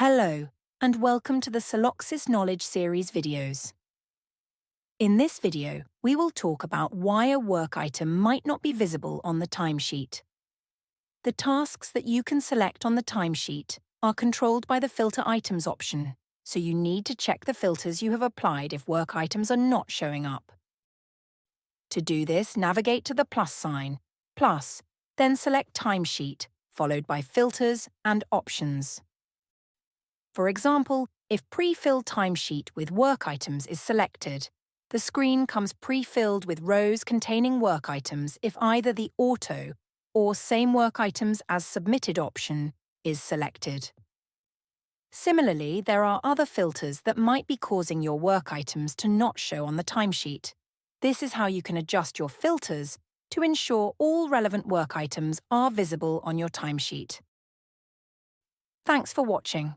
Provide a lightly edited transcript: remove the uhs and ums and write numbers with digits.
Hello, and welcome to the Celoxis Knowledge Series videos. In this video, we will talk about why a work item might not be visible on the timesheet. The tasks that you can select on the timesheet are controlled by the Filter Items option, so you need to check the filters you have applied if work items are not showing up. To do this, navigate to the plus sign, plus, then select Timesheet, followed by Filters and Options. For example, if Pre-fill Timesheet with work items is selected, the screen comes pre-filled with rows containing work items if either the Auto or Same Work Items as Submitted option is selected. Similarly, there are other filters that might be causing your work items to not show on the timesheet. This is how you can adjust your filters to ensure all relevant work items are visible on your timesheet. Thanks for watching.